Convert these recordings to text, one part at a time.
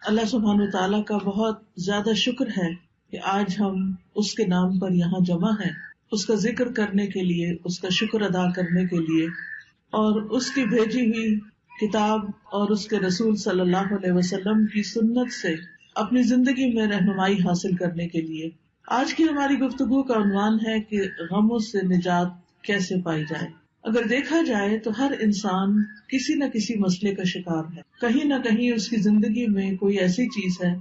اللہ سبحانہ تعالیٰ کا بہت زیادہ شکر ہے کہ آج ہم اس کے نام پر یہاں جمع ہیں، اس کا ذکر کرنے کے لیے، اس کا شکر ادا کرنے کے لیے، اور اس کی بھیجی ہوئی کتاب اور اس کے رسول صلی اللہ علیہ وسلم کی سنت سے اپنی زندگی میں رہنمائی حاصل کرنے کے لیے۔ آج کی ہماری گفتگو کا عنوان ہے کہ غموں سے نجات کیسے پائی جائے۔ اگر دیکھا جائے تو ہر انسان کسی نہ کسی مسئلے کا شکار ہے، کہیں نہ کہیں اس کی زندگی میں کوئی ایسی چیز ہے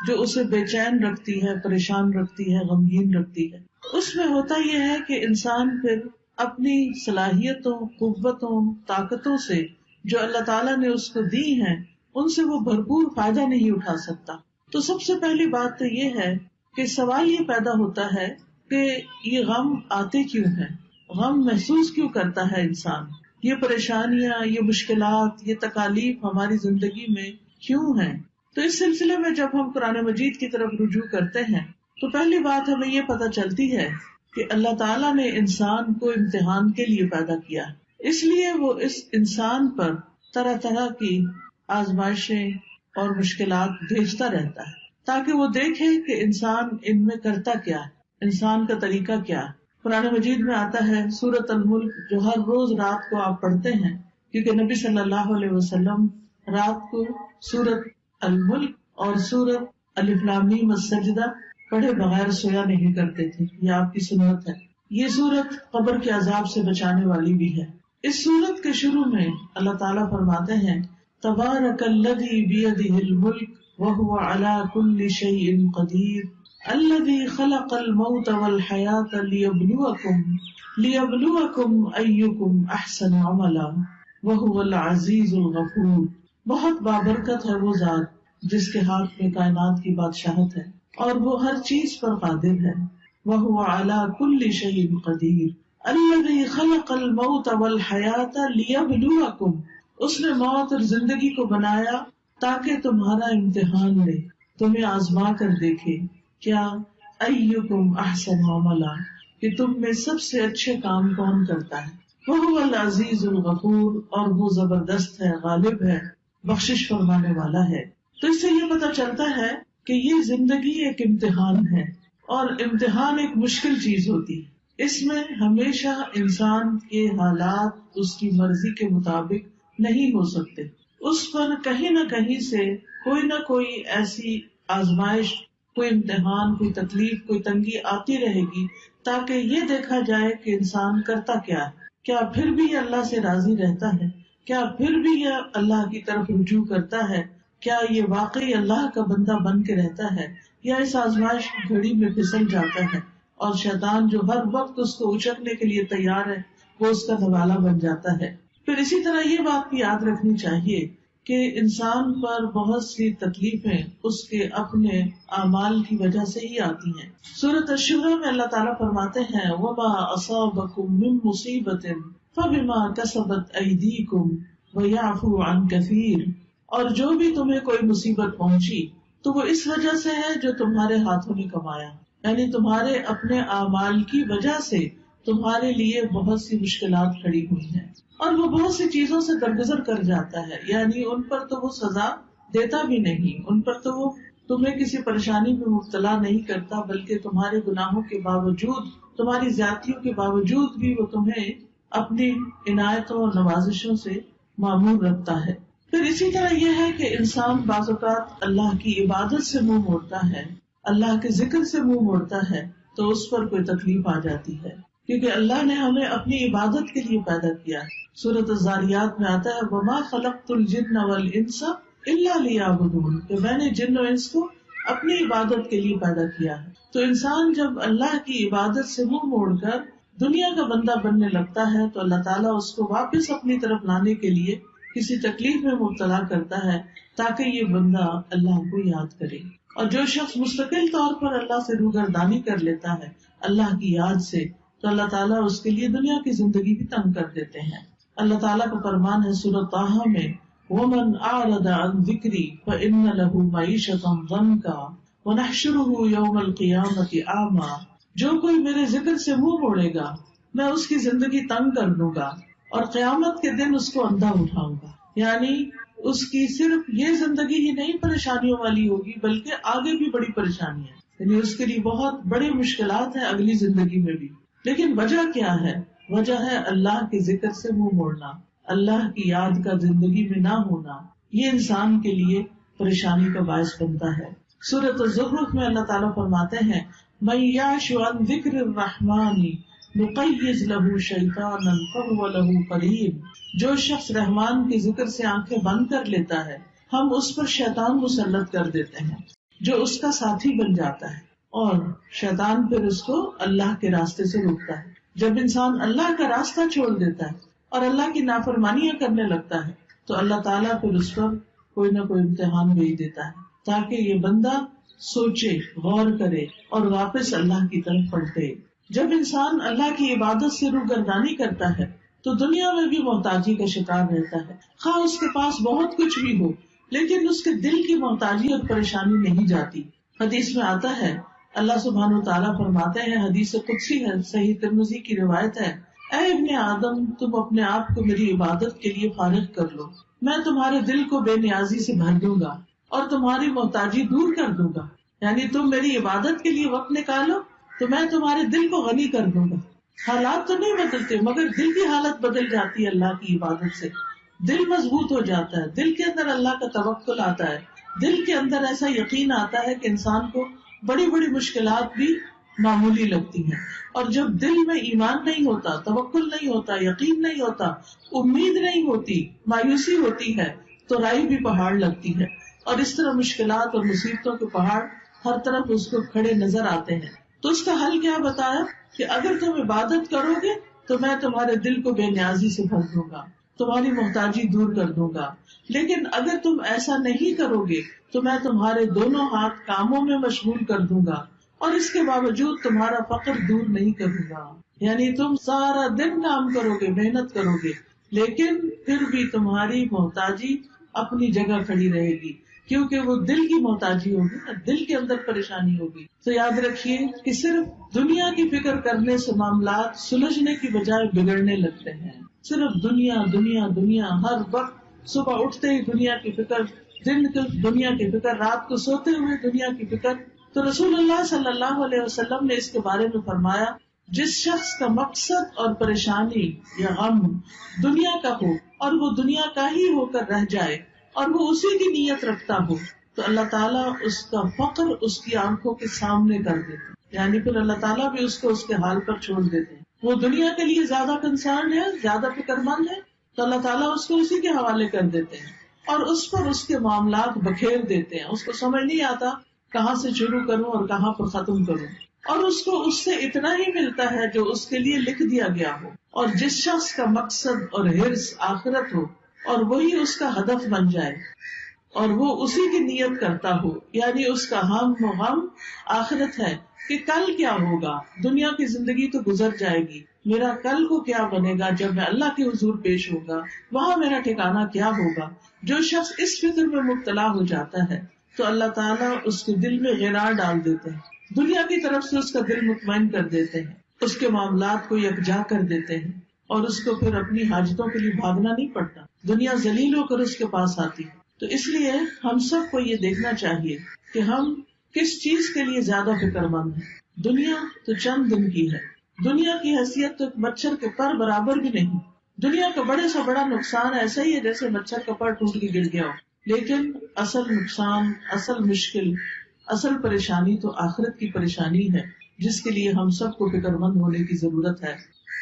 جو اسے بے چین رکھتی ہے، پریشان رکھتی ہے، غمگین رکھتی ہے۔ اس میں ہوتا یہ ہے کہ انسان پھر اپنی صلاحیتوں، قوتوں، طاقتوں سے جو اللہ تعالیٰ نے اس کو دی ہیں، ان سے وہ بھرپور فائدہ نہیں اٹھا سکتا۔ تو سب سے پہلی بات تو یہ ہے کہ سوال یہ پیدا ہوتا ہے کہ یہ غم آتے کیوں ہیں، غم محسوس کیوں کرتا ہے انسان، یہ پریشانیاں، یہ مشکلات، یہ تکالیف ہماری زندگی میں کیوں ہیں۔ تو اس سلسلے میں جب ہم قرآن مجید کی طرف رجوع کرتے ہیں تو پہلی بات ہمیں یہ پتہ چلتی ہے کہ اللہ تعالیٰ نے انسان کو امتحان کے لیے پیدا کیا، اس لیے وہ اس انسان پر طرح طرح کی آزمائشیں اور مشکلات بھیجتا رہتا ہے تاکہ وہ دیکھے کہ انسان ان میں کرتا کیا ہے، انسان کا طریقہ کیا ہے۔ قرآن مجید میں آتا ہے سورۃ الملک، جو ہر روز رات کو آپ پڑھتے ہیں، کیونکہ نبی صلی اللہ علیہ وسلم رات کو سورۃ الملک اور سورۃ الف لام میم السجدہ پڑھے بغیر سویا نہیں کرتے تھے، یہ آپ کی سنت ہے۔ یہ سورت قبر کے عذاب سے بچانے والی بھی ہے۔ اس سورت کے شروع میں اللہ تعالیٰ فرماتے ہیں تبارک الذی بیدہ الملک وہو علی کل شیء قدیر الذی خلق الموت والحیاۃ لیبلوکم ایکم احسن عملا وہو العزیز الغفور۔ بہت بابرکت ہے وہ ذات جس کے ہاتھ میں کائنات کی بادشاہت ہے اور وہ ہر چیز پر قادر ہے۔ وہو علی کل شیء قدیر الذی خلق الموت والحیاۃ لیبلوکم، اس نے موت اور زندگی کو بنایا تاکہ تمہارا امتحان لے، تمہیں آزما کر دیکھے، کیا ایکم احسن عملا، کہ تم میں سب سے اچھے کام کون کرتا ہے۔ وہو العزیز الغفور، اور وہ زبردست ہے، غالب ہے، بخشش فرمانے والا ہے۔ تو اس سے یہ پتہ چلتا ہے کہ یہ زندگی ایک امتحان ہے، اور امتحان ایک مشکل چیز ہوتی ہے۔ اس میں ہمیشہ انسان کے حالات اس کی مرضی کے مطابق نہیں ہو سکتے، اس پر کہیں نہ کہیں سے کوئی نہ کوئی ایسی آزمائش، کوئی امتحان، کوئی تکلیف، کوئی تنگی آتی رہے گی تاکہ یہ دیکھا جائے کہ انسان کرتا کیا ہے، کیا پھر بھی یہ اللہ سے راضی رہتا ہے، کیا پھر بھی یہ اللہ کی طرف رجوع کرتا ہے، کیا یہ واقعی اللہ کا بندہ بن کے رہتا ہے، یا اس آزمائش کی گھڑی میں پھسل جاتا ہے اور شیطان جو ہر وقت اس کو اچکنے کے لیے تیار ہے وہ اس کا نوالا بن جاتا ہے۔ پھر اسی طرح یہ بات بھی یاد رکھنی چاہیے کہ انسان پر بہت سی تکلیفیں اس کے اپنے اعمال کی وجہ سے ہی آتی ہیں۔ سورۃ الشورى میں اللہ تعالیٰ فرماتے ہیں وَمَا أَصَابَكُم مِّن مُّصِيبَةٍ فَبِمَا كَسَبَتْ أَيْدِيكُمْ وَيَعْفُو عَن كَثِيرٍ، اور جو بھی تمہیں کوئی مصیبت پہنچی تو وہ اس وجہ سے ہے جو تمہارے ہاتھوں نے کمایا، یعنی تمہارے اپنے اعمال کی وجہ سے تمہارے لیے بہت سی مشکلات کھڑی ہوئی ہیں، اور وہ بہت سی چیزوں سے درگزر کر جاتا ہے، یعنی ان پر تو وہ سزا دیتا بھی نہیں، ان پر تو وہ تمہیں کسی پریشانی میں مبتلا نہیں کرتا، بلکہ تمہارے گناہوں کے باوجود، تمہاری زیادتیوں کے باوجود بھی وہ تمہیں اپنی عنایتوں اور نوازشوں سے معمور رکھتا ہے۔ پھر اسی طرح یہ ہے کہ انسان بعض اوقات اللہ کی عبادت سے منہ موڑتا ہے، اللہ کے ذکر سے منہ موڑتا ہے تو اس پر کوئی تکلیف آ جاتی ہے، کیونکہ اللہ نے ہمیں اپنی عبادت کے لیے پیدا کیا ہے۔ سورۃ الذاریات میں آتا ہے وَمَا خَلَقْتُ الْجِنَّ وَالْإِنسَ إِلَّا لِيَعْبُدُونِ، کہ میں نے جن و انس کو اپنی عبادت کے لیے پیدا کیا ہے۔ تو انسان جب اللہ کی عبادت سے منہ موڑ کر دنیا کا بندہ بننے لگتا ہے تو اللہ تعالیٰ اس کو واپس اپنی طرف لانے کے لیے کسی تکلیف میں مبتلا کرتا ہے تاکہ یہ بندہ اللہ کو یاد کرے۔ اور جو شخص مستقل طور پر اللہ سے روگردانی کر لیتا ہے اللہ کی یاد سے، تو اللہ تعالیٰ اس کے لیے دنیا کی زندگی بھی تنگ کر دیتے ہیں۔ اللہ تعالیٰ کا فرمان ہے سورۃ طٰہٰ میں وَمَنْ أَعْرَضَ عَنْ ذِكْرِي فَإِنَّ لَهُ مَعِيشَةً ضَنْكًا وَنَحْشُرُهُ يَوْمَ الْقِيَامَةِ أَعْمَىٰ، جو کوئی میرے ذکر سے منہ موڑے گا میں اس کی زندگی تنگ کر دوں گا اور قیامت کے دن اس کو اندھا اٹھاؤں گا، یعنی اس کی صرف یہ زندگی ہی نہیں پریشانیوں والی ہوگی بلکہ آگے بھی بڑی پریشانی ہے، یعنی اس کے لیے بہت بڑی مشکلات ہیں اگلی زندگی میں بھی. لیکن وجہ کیا ہے؟ وجہ ہے اللہ کے ذکر سے منہ موڑنا، اللہ کی یاد کا زندگی میں نہ ہونا. یہ انسان کے لیے پریشانی کا باعث بنتا ہے. سورۃ الزخرف میں اللہ تعالیٰ فرماتے ہیں مَن یعش عن ذکر الرحمن نقیض لہ شیطانا فہو لہ قرین. جو شخص رحمان کے ذکر سے آنکھیں بند کر لیتا ہے ہم اس پر شیطان مسلط کر دیتے ہیں جو اس کا ساتھی بن جاتا ہے، اور شیطان پھر اس کو اللہ کے راستے سے روکتا ہے. جب انسان اللہ کا راستہ چھوڑ دیتا ہے اور اللہ کی نافرمانیاں کرنے لگتا ہے تو اللہ تعالیٰ پھر اس پر کوئی نہ کوئی امتحان بھیج دیتا ہے تاکہ یہ بندہ سوچے، غور کرے اور واپس اللہ کی طرف پلٹے. جب انسان اللہ کی عبادت سے روگردانی کرتا ہے تو دنیا میں بھی محتاجی کا شکار رہتا ہے، خواہ اس کے پاس بہت کچھ بھی ہو لیکن اس کے دل کی محتاجی اور پریشانی نہیں جاتی. حدیث میں آتا ہے اللہ سبحانہ وتعالیٰ فرماتے ہیں، حدیث قدسی ہے، صحیح ترمذی کی روایت ہے، اے ابن آدم تم اپنے آپ کو میری عبادت کے لیے فارغ کر لو، میں تمہارے دل کو بے نیازی سے بھر دوں گا اور تمہاری محتاجی دور کر دوں گا. یعنی تم میری عبادت کے لیے وقت نکالو تو میں تمہارے دل کو غنی کر دوں گا. حالات تو نہیں بدلتے مگر دل کی حالت بدل جاتی ہے اللہ کی عبادت سے. دل مضبوط ہو جاتا ہے، دل کے اندر اللہ کا توکل آتا ہے، دل کے اندر ایسا یقین آتا ہے کہ انسان کو بڑی بڑی مشکلات بھی معمولی لگتی ہیں. اور جب دل میں ایمان نہیں ہوتا، توکل نہیں ہوتا، یقین نہیں ہوتا، امید نہیں ہوتی، مایوسی ہوتی ہے تو رائی بھی پہاڑ لگتی ہے. اور اس طرح مشکلات اور مصیبتوں کے پہاڑ ہر طرف اس کو کھڑے نظر آتے ہیں. تو اس کا حل کیا بتایا کہ اگر تم عبادت کرو گے تو میں تمہارے دل کو بے نیازی سے بھر دوں گا، تمہاری محتاجی دور کر دوں گا. لیکن اگر تم ایسا نہیں کرو گے تو میں تمہارے دونوں ہاتھ کاموں میں مشغول کر دوں گا اور اس کے باوجود تمہارا فقر دور نہیں کروں گا. یعنی تم سارا دن کام کرو گے، محنت کرو گے، لیکن پھر بھی تمہاری محتاجی اپنی جگہ کھڑی رہے گی کیونکہ وہ دل کی محتاجی ہوگی نا، دل کے اندر پریشانی ہوگی. تو یاد رکھیے کہ صرف دنیا کی فکر کرنے سے معاملات سلجھنے کی بجائے بگڑنے لگتے ہیں. صرف دنیا دنیا دنیا، ہر وقت صبح اٹھتے ہی دنیا کی فکر، دن کو دنیا کی فکر، رات کو سوتے ہوئے دنیا کی فکر. تو رسول اللہ صلی اللہ علیہ وسلم نے اس کے بارے میں فرمایا جس شخص کا مقصد اور پریشانی یا غم دنیا کا ہو اور وہ دنیا کا ہی ہو کر رہ جائے اور وہ اسی کی نیت رکھتا ہو تو اللہ تعالیٰ اس کا فقر اس کی آنکھوں کے سامنے کر دیتے، یعنی پھر اللہ تعالیٰ بھی اس کو اس کے حال پر چھوڑ دیتے. وہ دنیا کے لیے زیادہ کنسرن ہے، زیادہ فکر مند ہے تو اللہ تعالیٰ اس کو اسی کے حوالے کر دیتے ہیں اور اس پر اس کے معاملات بکھیر دیتے ہیں. اس کو سمجھ نہیں آتا کہاں سے شروع کروں اور کہاں پر ختم کروں، اور اس کو اس سے اتنا ہی ملتا ہے جو اس کے لیے لکھ دیا گیا ہو. اور جس شخص کا مقصد اور حرص آخرت ہو اور وہی اس کا ہدف بن جائے اور وہ اسی کی نیت کرتا ہو، یعنی اس کا ہم و غم آخرت ہے کہ کل کیا ہوگا، دنیا کی زندگی تو گزر جائے گی، میرا کل کو کیا بنے گا جب میں اللہ کے حضور پیش ہوگا، وہاں میرا ٹھکانہ کیا ہوگا. جو شخص اس فکر میں مبتلا ہو جاتا ہے تو اللہ تعالیٰ اس کے دل میں غرار ڈال دیتے ہیں، دنیا کی طرف سے اس کا دل مطمئن کر دیتے ہیں، اس کے معاملات کو یکجا کر دیتے ہیں اور اس کو پھر اپنی حاجتوں کے لیے بھاگنا نہیں پڑتا، دنیا ذلیل ہو کر اس کے پاس آتی ہے. تو اس لیے ہم سب کو یہ دیکھنا چاہیے کہ ہم کس چیز کے لیے زیادہ فکر مند ہیں. دنیا تو چند دن کی ہے، دنیا کی حیثیت تو مچھر کے پر برابر بھی نہیں. دنیا کا بڑے سے بڑا نقصان ایسا ہی ہے جیسے مچھر کا پر ٹوٹ کے گر گیا ہو، لیکن اصل نقصان، اصل مشکل، اصل پریشانی تو آخرت کی پریشانی ہے جس کے لیے ہم سب کو فکر مند ہونے کی ضرورت ہے.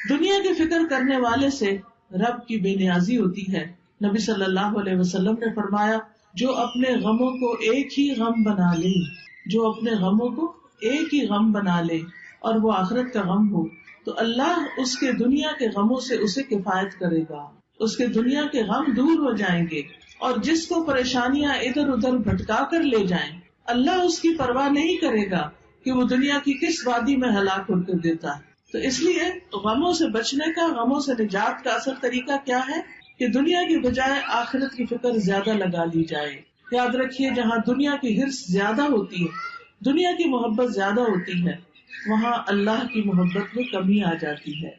دنیا کی فکر کرنے والے سے رب کی بے نیازی ہوتی ہے. نبی صلی اللہ علیہ وسلم نے فرمایا جو اپنے غموں کو ایک ہی غم بنا لے، جو اپنے غموں کو ایک ہی غم بنا لے اور وہ آخرت کا غم ہو تو اللہ اس کے دنیا کے غموں سے اسے کفایت کرے گا، اس کے دنیا کے غم دور ہو جائیں گے. اور جس کو پریشانیاں ادھر ادھر بھٹکا کر لے جائیں اللہ اس کی پرواہ نہیں کرے گا کہ وہ دنیا کی کس وادی میں ہلاک ہو کر دیتا ہے. تو اس لیے غموں سے بچنے کا، غموں سے نجات کا اصل طریقہ کیا ہے کہ دنیا کی بجائے آخرت کی فکر زیادہ لگا لی جائے. یاد رکھیے جہاں دنیا کی حرص زیادہ ہوتی ہے، دنیا کی محبت زیادہ ہوتی ہے، وہاں اللہ کی محبت میں کمی آ جاتی ہے،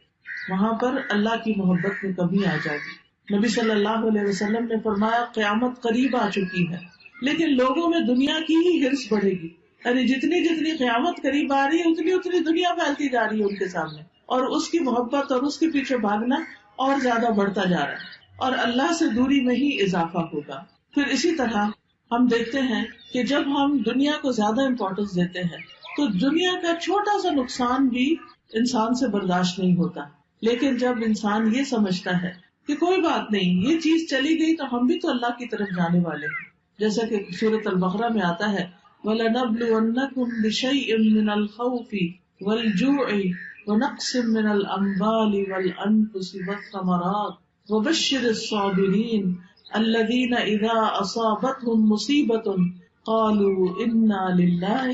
وہاں پر اللہ کی محبت میں کمی آ جاتی. نبی صلی اللہ علیہ وسلم نے فرمایا قیامت قریب آ چکی ہے، لیکن لوگوں میں دنیا کی ہی ہرس بڑھے گی، یعنی جتنی جتنی قیامت قریب آ رہی ہے اتنی اتنی دنیا پھیلتی جا رہی ہے ان کے سامنے، اور اس کی محبت اور اس کے پیچھے بھاگنا اور زیادہ بڑھتا جا رہا ہے، اور اللہ سے دوری میں ہی اضافہ ہوگا۔ پھر اسی طرح ہم دیکھتے ہیں کہ جب ہم دنیا کو زیادہ امپورٹنس دیتے ہیں تو دنیا کا چھوٹا سا نقصان بھی انسان سے برداشت نہیں ہوتا، لیکن جب انسان یہ سمجھتا ہے کہ کوئی بات نہیں، یہ چیز چلی گئی تو ہم بھی تو اللہ کی طرف جانے والے ہیں، جیسا کہ سورۃ البقرہ میں آتا ہے وَلَنَبْلُوَنَّكُمْ بِشَيْءٍ مِّنَ الْخَوْفِ وَالْجُوعِ وَنَقْصٍ مِّنَ الْأَمْوَالِ وَالْأَنفُسِ وَالثَّمَرَاتِ وَبَشِّرِ الصَّابِرِينَ الَّذِينَ إِذَا أَصَابَتْهُم مُّصِيبَةٌ قَالُوا إِنَّا لِلَّهِ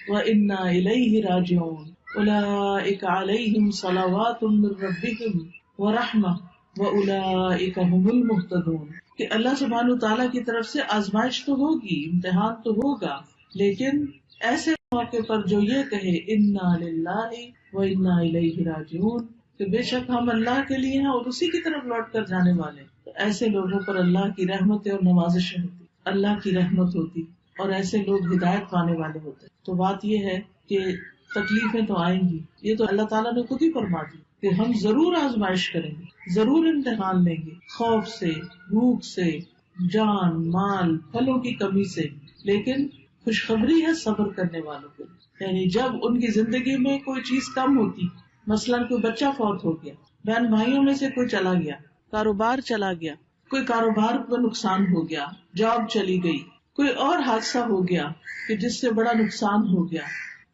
وَإِنَّا إِلَيْهِ رَاجِعُونَ أُولَٰئِكَ عَلَيْهِمْ صَلَوَاتٌ مِّن رَّبِّهِمْ وَرَحْمَةٌ وَأُولَٰئِكَ هُمُ الْمُهْتَدُونَ۔ کہ اللہ سبحانہ تعالیٰ کی طرف سے آزمائش تو ہوگی، امتحان تو ہوگا، لیکن ایسے موقع پر جو یہ کہے انا للہ و انا الیہ راجعون، کہ بے شک ہم اللہ کے لیے ہیں اور اسی کی طرف لوٹ کر جانے والے، تو ایسے لوگوں پر اللہ کی رحمت اور نوازشیں ہوتی، اللہ کی رحمت ہوتی، اور ایسے لوگ ہدایت پانے والے ہوتے۔ تو بات یہ ہے کہ تکلیفیں تو آئیں گی، یہ تو اللہ تعالیٰ نے خود ہی فرما دی کہ ہم ضرور آزمائش کریں گے، ضرور امتحان لیں گے، خوف سے، بھوک سے، جان مال پھلوں کی کمی سے، لیکن خوشخبری ہے صبر کرنے والوں کے لیے۔ یعنی جب ان کی زندگی میں کوئی چیز کم ہوتی، مثلاً کوئی بچہ فوت ہو گیا، بہن بھائیوں میں سے کوئی چلا گیا، کاروبار چلا گیا، کوئی کاروبار کو نقصان ہو گیا، جاب چلی گئی، کوئی اور حادثہ ہو گیا کہ جس سے بڑا نقصان ہو گیا،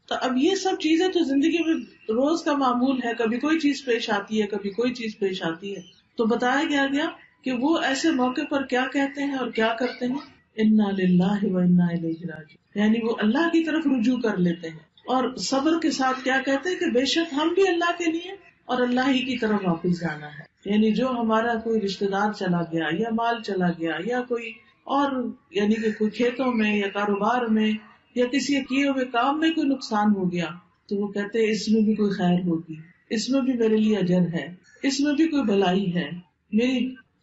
تو اب یہ سب چیزیں تو زندگی میں روز کا معمول ہے، کبھی کوئی چیز پیش آتی ہے، کبھی کوئی چیز پیش آتی ہے۔ تو بتایا گیا کہ وہ ایسے موقع پر کیا کہتے ہیں اور کیا کرتے ہیں، انا للہ و انا الیہ راجعون، یعنی وہ اللہ کی طرف رجوع کر لیتے ہیں، اور صبر کے ساتھ کیا کہتے ہیں کہ بے شک ہم بھی اللہ کے لیے اور اللہ ہی کی طرف واپس جانا ہے۔ یعنی جو ہمارا کوئی رشتہ دار چلا گیا یا مال چلا گیا یا کوئی اور، یعنی کہ کوئی کھیتوں میں یا کاروبار میں یا کسی کیے ہوئے کام میں کوئی نقصان ہو گیا، تو وہ کہتے ہیں اس میں بھی کوئی خیر ہوگی، اس میں بھی میرے لیے اجر ہے، اس میں بھی کوئی بھلائی ہے،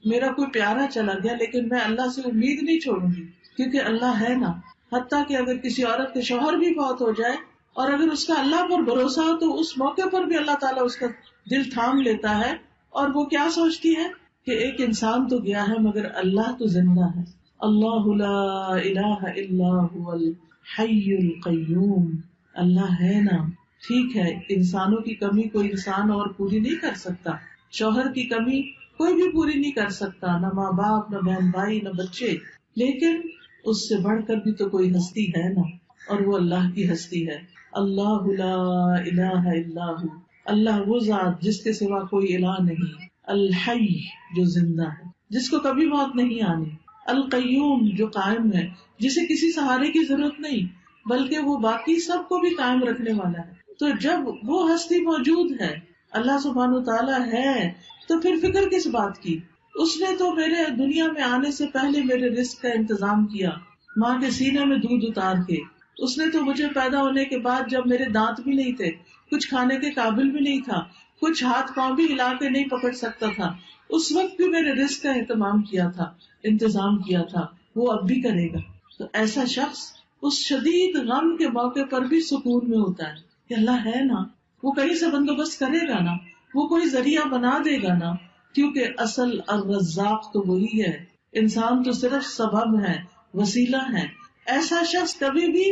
میرا کوئی پیارا چلا گیا لیکن میں اللہ سے امید نہیں چھوڑوں گی، کیونکہ اللہ ہے نا۔ حتیٰ کہ اگر کسی عورت کے شوہر بھی فوت ہو جائے اور اگر اس کا اللہ پر بھروسہ ہو تو اس موقع پر بھی اللہ تعالیٰ اس کا دل تھام لیتا ہے، اور وہ کیا سوچتی ہے کہ ایک انسان تو گیا ہے مگر اللہ تو زندہ ہے، اللہ لا الہ الا هو الحی القیوم، اللہ ہے نا۔ ٹھیک ہے، انسانوں کی کمی کوئی انسان اور پوری نہیں کر سکتا، شوہر کی کمی کوئی بھی پوری نہیں کر سکتا، نہ ماں باپ، نہ بہن بھائی، نہ بچے، لیکن اس سے بڑھ کر بھی تو کوئی ہستی ہے نا، اور وہ اللہ کی ہستی ہے۔ اللہ لا الہ الا ہو، اللہ وہ ذات جس کے سوا کوئی الہ نہیں، الحی جو زندہ ہے، جس کو کبھی موت نہیں آنی، القیوم جو قائم ہے، جسے کسی سہارے کی ضرورت نہیں، بلکہ وہ باقی سب کو بھی قائم رکھنے والا ہے۔ تو جب وہ ہستی موجود ہے، اللہ سبحانہ تعالیٰ ہے، تو پھر فکر کس بات کی؟ اس نے تو میرے دنیا میں آنے سے پہلے میرے رزق کا انتظام کیا، ماں کے سینے میں دودھ اتار کے۔ اس نے تو مجھے پیدا ہونے کے بعد جب میرے دانت بھی نہیں تھے، کچھ کھانے کے قابل بھی نہیں تھا، کچھ ہاتھ پاؤں بھی ہلا کے نہیں پکڑ سکتا تھا، اس وقت بھی میرے رزق کا اہتمام کیا تھا، انتظام کیا تھا، وہ اب بھی کرے گا۔ تو ایسا شخص اس شدید غم کے موقع پر بھی سکون میں ہوتا ہے کہ اللہ ہے نا، وہ کہیں سے بندوبست کرے گا نا، وہ کوئی ذریعہ بنا دے گا نا، کیونکہ اصل الرزاق تو وہی ہے، انسان تو صرف سبب ہے، وسیلہ ہے۔ ایسا شخص کبھی بھی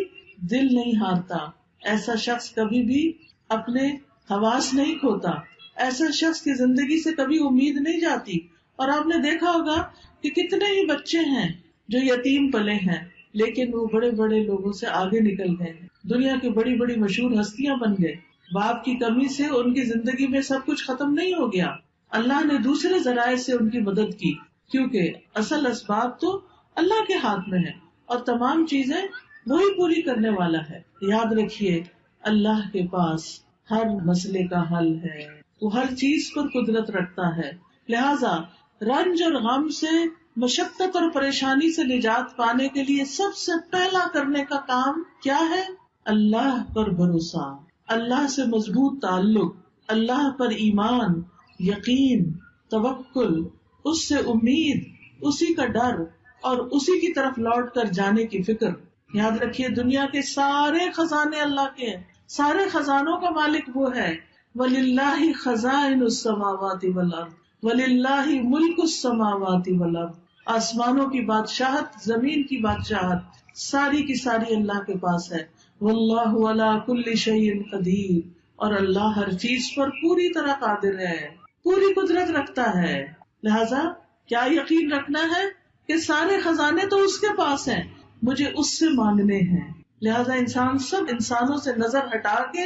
دل نہیں ہارتا، ایسا شخص کبھی بھی اپنے حواس نہیں کھوتا، ایسا شخص کی زندگی سے کبھی امید نہیں جاتی۔ اور آپ نے دیکھا ہوگا کہ کتنے ہی بچے ہیں جو یتیم پلے ہیں، لیکن وہ بڑے بڑے لوگوں سے آگے نکل گئے، دنیا کی بڑی بڑی مشہور ہستیاں بن گئے۔ باپ کی کمی سے ان کی زندگی میں سب کچھ ختم نہیں ہو گیا، اللہ نے دوسرے ذرائع سے ان کی مدد کی، کیونکہ اصل اسباب تو اللہ کے ہاتھ میں ہے اور تمام چیزیں وہی پوری کرنے والا ہے۔ یاد رکھیے، اللہ کے پاس ہر مسئلے کا حل ہے، وہ ہر چیز پر قدرت رکھتا ہے۔ لہذا رنج اور غم سے، مشقت اور پریشانی سے نجات پانے کے لیے سب سے پہلا کرنے کا کام کیا ہے؟ اللہ پر بھروسہ، اللہ سے مضبوط تعلق، اللہ پر ایمان، یقین، توکل، اس سے امید، اسی کا ڈر اور اسی کی طرف لوٹ کر جانے کی فکر. یاد رکھیے دنیا کے سارے خزانے اللہ کے ہیں، سارے خزانوں کا مالک وہ ہے. وَلِلَّهِ خَزَائِنُ السَّمَاوَاتِ وَالْأَرْضِ وَلِلَّهِ مُلْكُ السَّمَاوَاتِ وَالْأَرْضِ. آسمانوں کی بادشاہت، زمین کی بادشاہت ساری کی ساری اللہ کے پاس ہے. وَاللَّهُ عَلَى كُلِّ شَيْءٍ قَدِيرٌ. اور اللہ ہر چیز پر پوری طرح قادر ہے، پوری قدرت رکھتا ہے. لہذا کیا یقین رکھنا ہے کہ سارے خزانے تو اس کے پاس ہیں، مجھے اس سے مانگنے ہیں. لہذا انسان سب انسانوں سے نظر ہٹا کے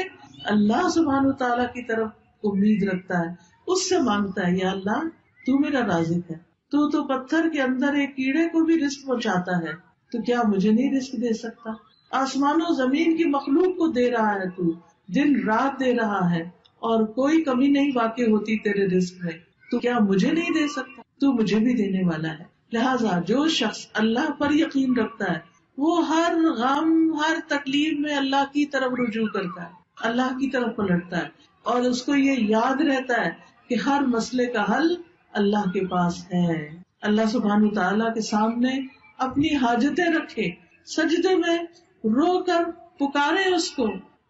اللہ سبحانہ وتعالیٰ کی طرف امید رکھتا ہے، اس سے مانگتا ہے. یا اللہ تو میرا رازق ہے، تو پتھر کے اندر ایک کیڑے کو بھی رزق پہنچاتا ہے، تو کیا مجھے نہیں رزق دے سکتا؟ آسمانوں زمین کی مخلوق کو دے رہا ہے، تو دن رات دے رہا ہے اور کوئی کمی نہیں واقع ہوتی تیرے رزق میں، تو کیا مجھے نہیں دے سکتا؟ تو مجھے بھی دینے والا ہے. لہٰذا جو شخص اللہ پر یقین رکھتا ہے وہ ہر غم، ہر تکلیف میں اللہ کی طرف رجوع کرتا ہے، اللہ کی طرف پلٹتا ہے، اور اس کو یہ یاد رہتا ہے کہ ہر مسئلے کا حل اللہ کے پاس ہے. اللہ سبحانہ تعالیٰ کے سامنے اپنی حاجتیں رکھے، سجدے میں رو کر پکارے اس کو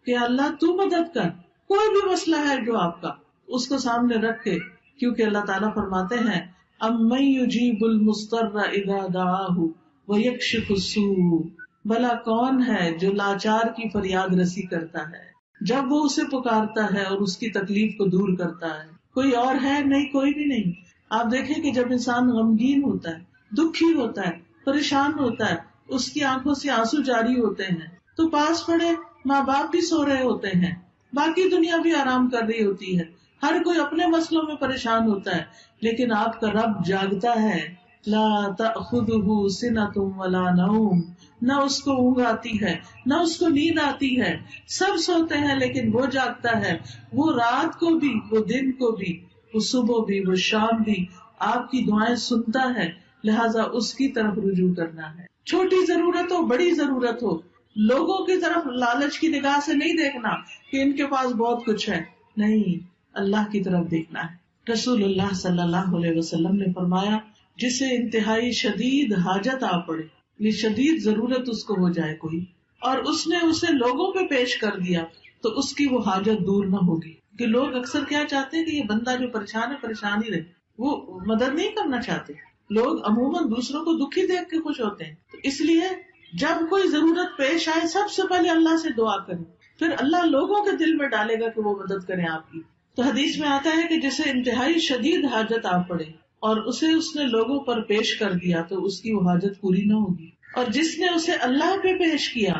کہ اللہ تو مدد کر. کوئی بھی مسئلہ ہے جو آپ کا، اس کو سامنے رکھے، کیونکہ اللہ تعالیٰ فرماتے ہیں اَمَّن يُجِيبُ الْمُضْطَرَّ إِذَا دَعَاهُ وَيَكْشِفُ السُّوءَ. بھلا کون ہے جو لاچار کی فریاد رسی کرتا ہے جب وہ اسے پکارتا ہے اور اس کی تکلیف کو دور کرتا ہے؟ کوئی اور ہے؟ نہیں، کوئی بھی نہیں. آپ دیکھیں کہ جب انسان غمگین ہوتا ہے، دکھی ہوتا ہے، پریشان ہوتا ہے، اس کی آنکھوں سے آنسو جاری ہوتے ہیں، تو پاس پڑے ماں باپ بھی سو رہے ہوتے ہیں، باقی دنیا بھی آرام کر رہی ہوتی ہے، ہر کوئی اپنے مسئلوں میں پریشان ہوتا ہے، لیکن آپ کا رب جاگتا ہے. لا تأخذہ سنۃ ولا نوم. نہ اس کو اونگ آتی ہے نہ اس کو نیند آتی ہے. سب سوتے ہیں لیکن وہ جاگتا ہے. وہ رات کو بھی، وہ دن کو بھی، وہ صبح بھی، وہ شام بھی آپ کی دعائیں سنتا ہے. لہٰذا اس کی طرف رجوع کرنا ہے. چھوٹی ضرورت ہو، بڑی ضرورت ہو، لوگوں کی طرف لالچ کی نگاہ سے نہیں دیکھنا کہ ان کے پاس بہت کچھ ہے، نہیں، اللہ کی طرف دیکھنا ہے. رسول اللہ صلی اللہ علیہ وسلم نے فرمایا جسے انتہائی شدید حاجت آ پڑے، یہ شدید ضرورت اس کو ہو جائے کوئی، اور اس نے اسے لوگوں پہ پیش کر دیا تو اس کی وہ حاجت دور نہ ہوگی. کہ لوگ اکثر کیا چاہتے ہیں کہ یہ بندہ جو پریشان ہے پریشان ہی رہے، وہ مدد نہیں کرنا چاہتے. لوگ عموماً دوسروں کو دکھی دیکھ کے خوش ہوتے ہیں. تو اس لیے جب کوئی ضرورت پیش آئے سب سے پہلے اللہ سے دعا کریں، پھر اللہ لوگوں کے دل میں ڈالے گا کہ وہ مدد کریں آپ کی. تو حدیث میں آتا ہے کہ جسے انتہائی شدید حاجت آ پڑے اور اسے اس نے لوگوں پر پیش کر دیا تو اس کی وہ حاجت پوری نہ ہوگی، اور جس نے اسے اللہ پہ پیش کیا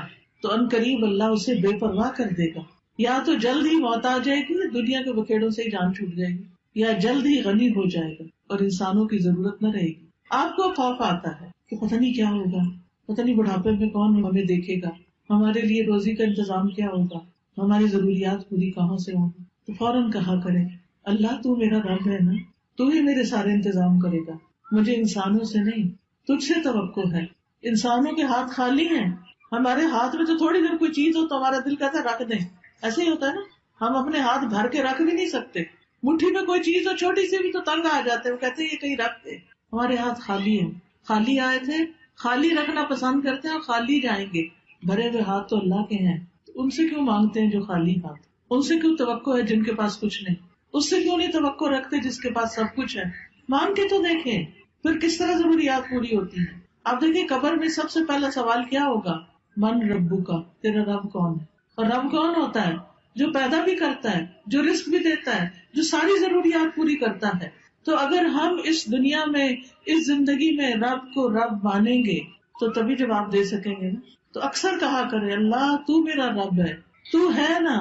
تو ان قریب اللہ اسے بے پرواہ کر دے گا. یا تو جلد ہی موت آ جائے گی، دنیا کے بکھیڑوں سے ہی جان چھوٹ جائے گی، یا جلد ہی غنی ہو جائے گا اور انسانوں کی ضرورت نہ رہے گی. آپ کو خوف آتا ہے کہ پتہ نہیں کیا ہوگا، پتہ نہیں بڑھاپے میں کون ہمیں دیکھے گا، ہمارے لیے روزی کا انتظام کیا ہوگا، ہماری ضروریات پوری کہاں سے ہوں گی. تو فوراً کہا کرے اللہ تو میرا رب ہے نا، تو ہی میرے سارے انتظام کرے گا، مجھے انسانوں سے نہیں، تجھ سے توقع ہے. انسانوں کے ہاتھ خالی ہیں، ہمارے ہاتھ میں تو تھوڑی دیر کوئی چیز ہو تو ہمارا دل کہتا ہے رکھ دیں. ایسے ہی ہوتا ہے نا، ہم اپنے ہاتھ بھر کے رکھ بھی نہیں سکتے، مٹھی میں کوئی چیز ہو چھوٹی سی بھی تو تنگ آ جاتے ہیں، وہ کہتے ہیں یہ کہیں رکھ دے. ہمارے ہاتھ خالی ہیں، خالی آئے تھے، خالی رکھنا پسند کرتے ہیں اور خالی جائیں گے. بھرے ہوئے ہاتھ تو اللہ کے ہیں، ان سے کیوں مانگتے ہیں جو خالی ہاتھ؟ ان سے کیوں توقع ہے جن کے پاس کچھ نہیں؟ اس سے کیوں نہیں توقع رکھتے جس کے پاس سب کچھ ہے؟ مانگ کے تو دیکھیں، پھر کس طرح ضروریات پوری ہوتی ہیں. آپ دیکھیں قبر میں سب سے پہلا سوال کیا ہوگا؟ من ربو کا، تیرا رب کون ہے؟ اور رب کون ہوتا ہے؟ جو پیدا بھی کرتا ہے، جو رزق بھی دیتا ہے، جو ساری ضروریات پوری کرتا ہے. تو اگر ہم اس دنیا میں، اس زندگی میں رب کو رب مانیں گے تو تبھی جواب دے سکیں گے نا. تو اکثر کہا کرے اللہ تو میرا رب ہے، تو ہے نا،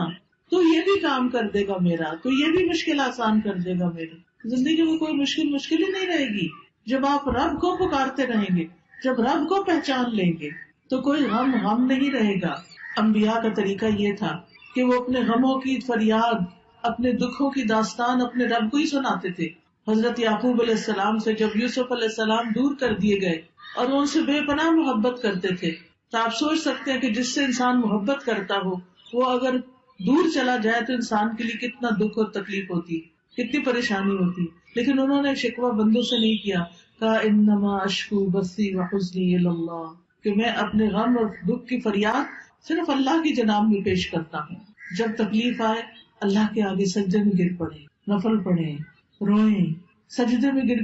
تو یہ بھی کام کر دے گا میرا، تو یہ بھی مشکل آسان کر دے گا میری. زندگی میں کوئی مشکل ہی نہیں رہے گی جب آپ رب کو پکارتے رہیں گے، جب رب کو پہچان لیں گے تو کوئی غم نہیں رہے گا. انبیاء کا طریقہ یہ تھا کہ وہ اپنے غموں کی فریاد، اپنے دکھوں کی داستان اپنے رب کو ہی سناتے تھے. حضرت یعقوب علیہ السلام سے جب یوسف علیہ السلام دور کر دیے گئے اور وہ ان سے بے پناہ محبت کرتے تھے، تو آپ سوچ سکتے ہیں کہ جس سے انسان محبت کرتا ہو وہ اگر دور چلا جائے تو انسان کے لیے کتنا دکھ اور تکلیف ہوتی. کتنی پریشانی ہوتی، لیکن انہوں نے شکوہ بندوں سے نہیں کیا، کہا انما اشکو بثی وحزنی الی اللہ، کہ میں اپنے غم اور دکھ کی فریاد صرف اللہ کی جناب میں پیش کرتا ہوں. جب تکلیف آئے اللہ کے آگے سجدے میں گر پڑے، نفل پڑھیں، روئیں، سجدے میں گڑ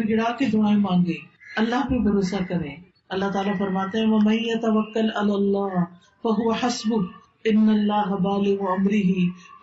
گڑا کے دعائیں مانگے، اللہ پہ بھروسہ کریں. اللہ تعالیٰ فرماتے ہیں وَمَن يَتَوَكَّلْ عَلَى اللَّهِ فَهُوَ حَسْبُهُ إِنَّ اللَّهَ بَالِغُ أَمْرِهِ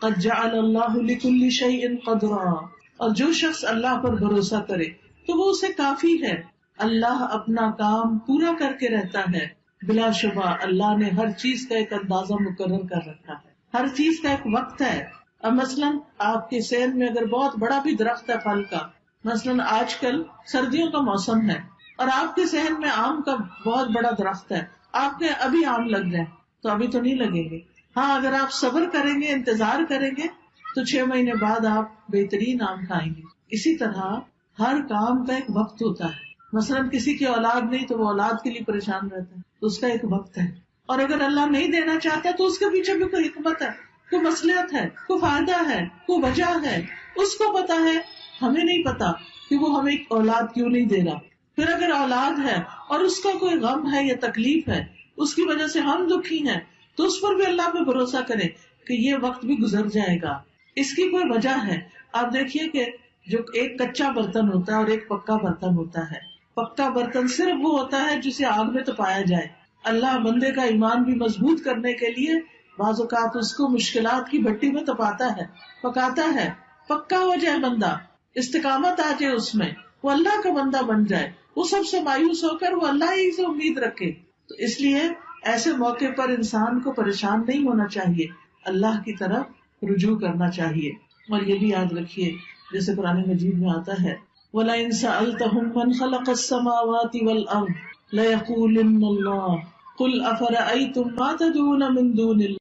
قَدْ جَعَلَ اللَّهُ لِكُلِّ شَيْءٍ قَدْرًا. اور جو شخص اللہ پر بھروسہ کرے تو وہ اسے کافی ہے، اللہ اپنا کام پورا کر کے رہتا ہے. بلا شبہ اللہ نے ہر چیز کا ایک اندازہ مقرر کر رکھا ہے، ہر چیز کا ایک وقت ہے. اب مثلاً آپ کے ذہن میں اگر بہت بڑا بھی درخت ہے پھل کا، مثلاً آج کل سردیوں کا موسم ہے اور آپ کے ذہن میں آم کا بہت بڑا درخت ہے، آپ کے ابھی آم لگ جائیں تو ابھی تو نہیں لگیں گے. ہاں اگر آپ صبر کریں گے، انتظار کریں گے تو 6 مہینے بعد آپ بہترین آم کھائیں گے. اسی طرح ہر کام کا ایک وقت ہوتا ہے. مثلاً کسی کی اولاد نہیں تو وہ اولاد کے لیے پریشان رہتا ہے تو اس کا ایک وقت ہے، اور اگر اللہ نہیں دینا چاہتا تو اس کے پیچھے بھی کوئی حکمت ہے، کوئی مصلحت ہے، کوئی فائدہ ہے، کوئی وجہ ہے، اس کو پتا ہے، ہمیں نہیں پتا کہ وہ ہمیں اولاد کیوں نہیں دے رہا. پھر اگر اولاد ہے اور اس کا کوئی غم ہے یا تکلیف ہے، اس کی وجہ سے ہم دکھی ہیں، تو اس پر بھی اللہ پہ بھروسہ کریں کہ یہ وقت بھی گزر جائے گا، اس کی کوئی وجہ ہے. آپ دیکھیے کہ جو ایک کچا برتن ہوتا ہے اور ایک پکا برتن ہوتا ہے، پکا برتن صرف وہ ہوتا ہے جسے آگ میں تپایا جائے. اللہ بندے کا ایمان بھی مضبوط کرنے کے لیے بعض اوقات اس کو مشکلات کی بھٹی میں تپاتا ہے، پکاتا ہے، پکا ہو جائے بندہ، استقامت آ جائے اس میں، وہ اللہ کا بندہ بن جائے، وہ سب سے مایوس ہو کر وہ اللہ ہی سے امید رکھے. تو اس لیے ایسے موقع پر انسان کو پریشان نہیں ہونا چاہیے، اللہ کی طرف رجوع کرنا چاہیے. اور یہ بھی یاد رکھیے جیسے قرآن مجید میں آتا ہے وَلَئِن سَأَلْتَهُم مَّنْ خَلَقَ السَّمَاوَاتِ وَالْأَرْضَ لَيَقُولُنَّ اللَّهُ قُلْ أَفَرَأَيْتُم مَّا تَدْعُونَ مِن دُونِ اللَّهِ